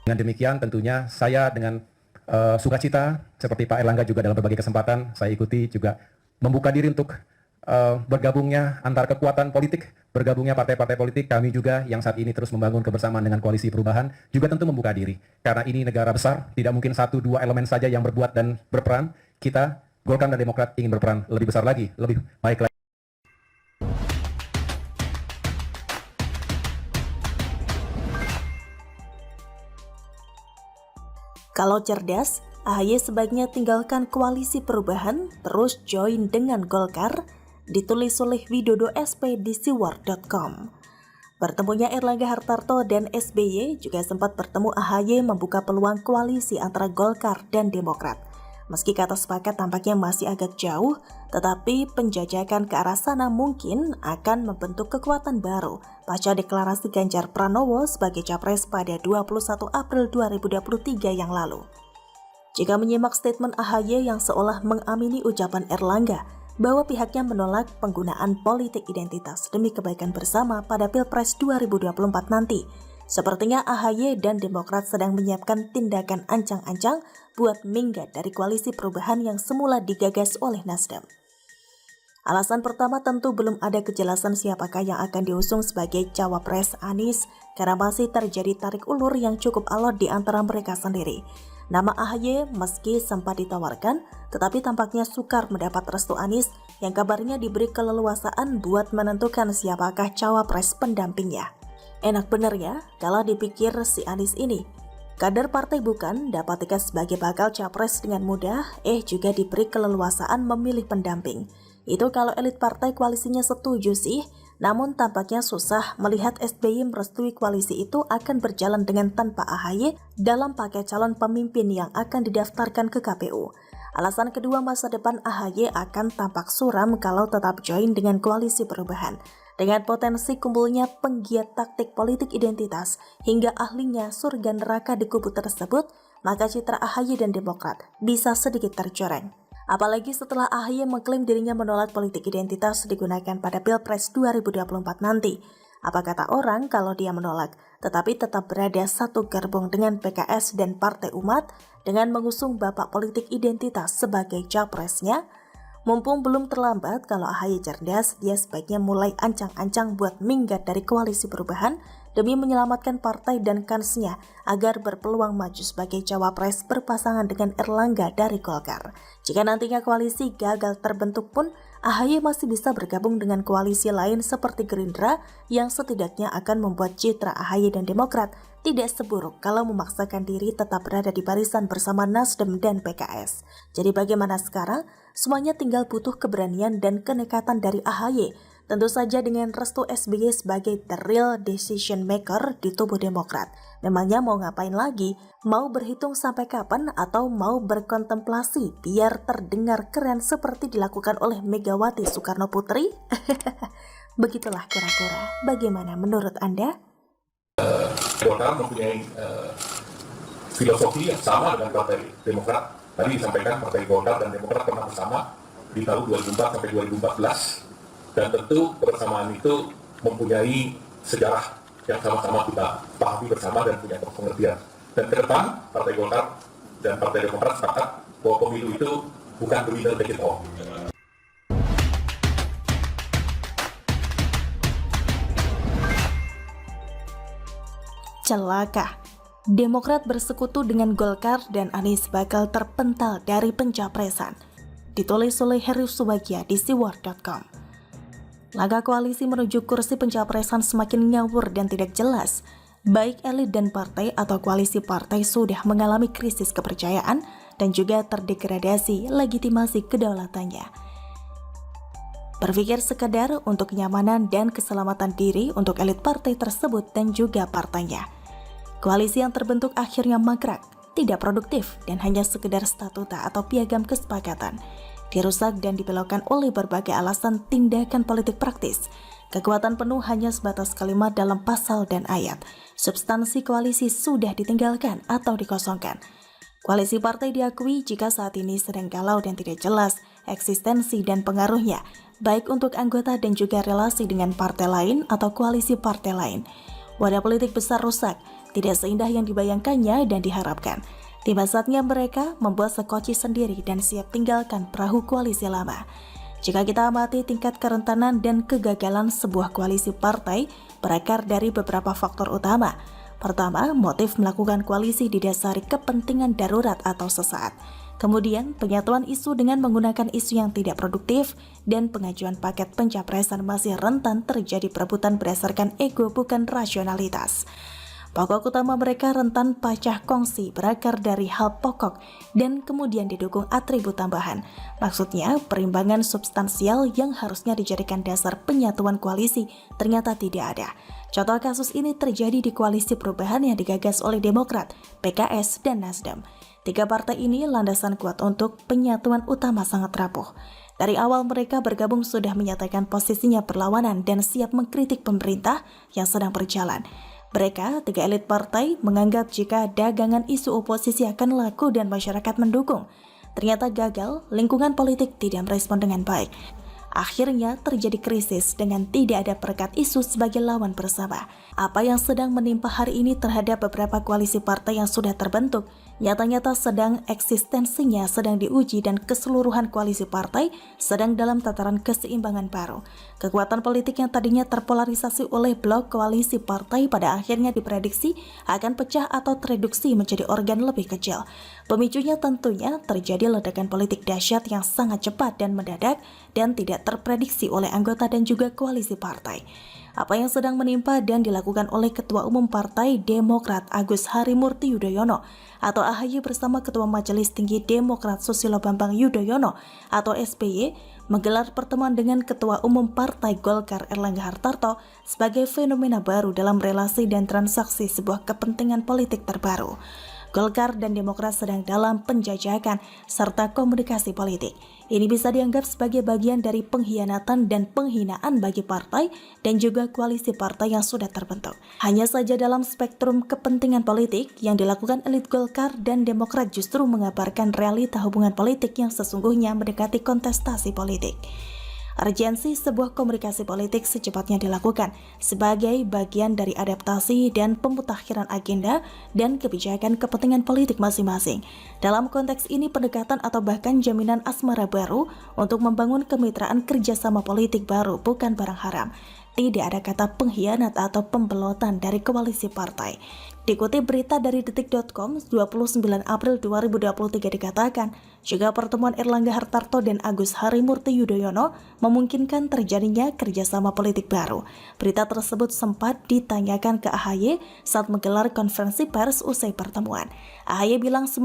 Dengan demikian tentunya saya dengan sukacita seperti Pak Erlangga juga dalam berbagai kesempatan saya ikuti juga membuka diri untuk bergabungnya antar kekuatan politik, bergabungnya partai-partai politik. Kami juga yang saat ini terus membangun kebersamaan dengan koalisi perubahan juga tentu membuka diri. Karena ini negara besar, tidak mungkin satu dua elemen saja yang berbuat dan berperan. Kita, Golkar dan Demokrat ingin berperan lebih besar lagi, lebih baik lagi. Kalau cerdas, AHY sebaiknya tinggalkan koalisi perubahan, terus join dengan Golkar, ditulis oleh Widodo SP di siwar.com. Bertemunya Erlangga Hartarto dan SBY juga sempat bertemu AHY membuka peluang koalisi antara Golkar dan Demokrat. Meski kata sepakat tampaknya masih agak jauh, tetapi penjajakan ke arah sana mungkin akan membentuk kekuatan baru pasca deklarasi Ganjar Pranowo sebagai capres pada 21 April 2023 yang lalu. Jika menyimak statement AHY yang seolah mengamini ucapan Erlangga bahwa pihaknya menolak penggunaan politik identitas demi kebaikan bersama pada Pilpres 2024 nanti, sepertinya AHY dan Demokrat sedang menyiapkan tindakan ancang-ancang buat minggat dari koalisi perubahan yang semula digagas oleh Nasdem. Alasan pertama tentu belum ada kejelasan siapakah yang akan diusung sebagai cawapres Anies karena masih terjadi tarik ulur yang cukup alot di antara mereka sendiri. Nama AHY meski sempat ditawarkan, tetapi tampaknya sukar mendapat restu Anies yang kabarnya diberi keleluasaan buat menentukan siapakah cawapres pendampingnya. Enak bener ya, kalau dipikir si Anies ini. Kader partai bukan, dapat dikas sebagai bakal capres dengan mudah, juga diberi keleluasaan memilih pendamping. Itu kalau elit partai koalisinya setuju sih, namun tampaknya susah melihat SBY merestui koalisi itu akan berjalan dengan tanpa AHY dalam paket calon pemimpin yang akan didaftarkan ke KPU. Alasan kedua, masa depan AHY akan tampak suram kalau tetap join dengan koalisi perubahan. Dengan potensi kumpulnya penggiat taktik politik identitas hingga ahlinya surga neraka di kubu tersebut, maka citra AHY dan Demokrat bisa sedikit tercoreng. Apalagi setelah AHY mengklaim dirinya menolak politik identitas digunakan pada Pilpres 2024 nanti. Apa kata orang kalau dia menolak, tetapi tetap berada satu gerbong dengan PKS dan Partai Umat dengan mengusung bapak politik identitas sebagai capresnya? Mumpung belum terlambat, kalau AHY cerdas, dia sebaiknya mulai ancang-ancang buat minggat dari koalisi perubahan demi menyelamatkan partai dan kansnya agar berpeluang maju sebagai cawapres berpasangan dengan Erlangga dari Golkar. Jika nantinya koalisi gagal terbentuk pun, AHY masih bisa bergabung dengan koalisi lain seperti Gerindra yang setidaknya akan membuat citra AHY dan Demokrat tidak seburuk kalau memaksakan diri tetap berada di barisan bersama Nasdem dan PKS. Jadi bagaimana sekarang? Semuanya tinggal butuh keberanian dan kenekatan dari AHY. Tentu saja dengan restu SBY sebagai the real decision maker di tubuh Demokrat. Memangnya mau ngapain lagi? Mau berhitung sampai kapan atau mau berkontemplasi biar terdengar keren seperti dilakukan oleh Megawati Soekarno Putri? Begitulah kira-kira. Bagaimana menurut Anda? Golkar mempunyai filosofi yang sama dengan Partai Demokrat. Tadi disampaikan Partai Golkar dan Demokrat pernah bersama di tahun 2004 sampai 2014, dan tentu kebersamaan itu mempunyai sejarah yang sama-sama kita pahami bersama dan punya pengertian. Dan ke depan Partai Golkar dan Partai Demokrat sepakat bahwa pemilu itu bukan winner take it all. Celaka. Demokrat bersekutu dengan Golkar dan Anies bakal terpental dari pencapresan. Ditulis oleh Heru Subagya di siwar.com. Langkah koalisi menuju kursi pencapresan semakin ngawur dan tidak jelas. Baik elit dan partai atau koalisi partai sudah mengalami krisis kepercayaan dan juga terdegradasi legitimasi kedaulatannya. Berpikir sekadar untuk kenyamanan dan keselamatan diri untuk elit partai tersebut dan juga partainya. Koalisi yang terbentuk akhirnya mangkrak, tidak produktif, dan hanya sekedar statuta atau piagam kesepakatan. Dirusak dan dibelokkan oleh berbagai alasan tindakan politik praktis. Kekuatan penuh hanya sebatas kalimat dalam pasal dan ayat. Substansi koalisi sudah ditinggalkan atau dikosongkan. Koalisi partai diakui jika saat ini sedang galau dan tidak jelas eksistensi dan pengaruhnya, baik untuk anggota dan juga relasi dengan partai lain atau koalisi partai lain. Wadah politik besar rusak, tidak seindah yang dibayangkannya dan diharapkan. Tiba saatnya mereka membuat sekoci sendiri dan siap tinggalkan perahu koalisi lama. Jika kita amati tingkat kerentanan dan kegagalan sebuah koalisi partai berakar dari beberapa faktor utama. Pertama, motif melakukan koalisi didasari kepentingan darurat atau sesaat. Kemudian, penyatuan isu dengan menggunakan isu yang tidak produktif dan pengajuan paket pencapresan masih rentan terjadi perebutan berdasarkan ego bukan rasionalitas. Pokok utama mereka rentan pecah kongsi berakar dari hal pokok dan kemudian didukung atribut tambahan. Maksudnya, perimbangan substansial yang harusnya dijadikan dasar penyatuan koalisi ternyata tidak ada. Contoh kasus ini terjadi di koalisi perubahan yang digagas oleh Demokrat, PKS, dan Nasdem. Tiga partai ini landasan kuat untuk penyatuan utama sangat rapuh. Dari awal mereka bergabung sudah menyatakan posisinya berlawanan dan siap mengkritik pemerintah yang sedang berjalan. Mereka, tiga elit partai, menganggap jika dagangan isu oposisi akan laku dan masyarakat mendukung. Ternyata gagal, lingkungan politik tidak merespon dengan baik. Akhirnya terjadi krisis dengan tidak ada perekat isu sebagai lawan bersama. Apa yang sedang menimpa hari ini terhadap beberapa koalisi partai yang sudah terbentuk, nyata-nyata sedang eksistensinya sedang diuji dan keseluruhan koalisi partai sedang dalam tataran keseimbangan baru. Kekuatan politik yang tadinya terpolarisasi oleh blok koalisi partai pada akhirnya diprediksi akan pecah atau tereduksi menjadi organ lebih kecil. Pemicunya tentunya terjadi ledakan politik dahsyat yang sangat cepat dan mendadak dan tidak terprediksi oleh anggota dan juga koalisi partai. Apa yang sedang menimpa dan dilakukan oleh Ketua Umum Partai Demokrat Agus Harimurti Yudhoyono atau AHY bersama Ketua Majelis Tinggi Demokrat Susilo Bambang Yudhoyono atau SBY menggelar pertemuan dengan Ketua Umum Partai Golkar Erlangga Hartarto sebagai fenomena baru dalam relasi dan transaksi sebuah kepentingan politik terbaru. Golkar dan Demokrat sedang dalam penjajakan serta komunikasi politik. Ini bisa dianggap sebagai bagian dari pengkhianatan dan penghinaan bagi partai dan juga koalisi partai yang sudah terbentuk. Hanya saja dalam spektrum kepentingan politik yang dilakukan elit Golkar dan Demokrat justru mengabarkan realita hubungan politik yang sesungguhnya mendekati kontestasi politik. Urgensi sebuah komunikasi politik secepatnya dilakukan sebagai bagian dari adaptasi dan pemutakhiran agenda dan kebijakan kepentingan politik masing-masing. Dalam konteks ini, pendekatan atau bahkan jaminan asmara baru untuk membangun kemitraan kerjasama politik baru bukan barang haram. Tidak ada kata pengkhianat atau pembelotan dari koalisi partai. Dikutip berita dari detik.com, 29 April 2023 dikatakan, juga pertemuan Erlangga Hartarto dan Agus Harimurti Yudhoyono memungkinkan terjadinya kerjasama politik baru. Berita tersebut sempat ditanyakan ke AHY saat menggelar konferensi pers usai pertemuan. AHY bilang semua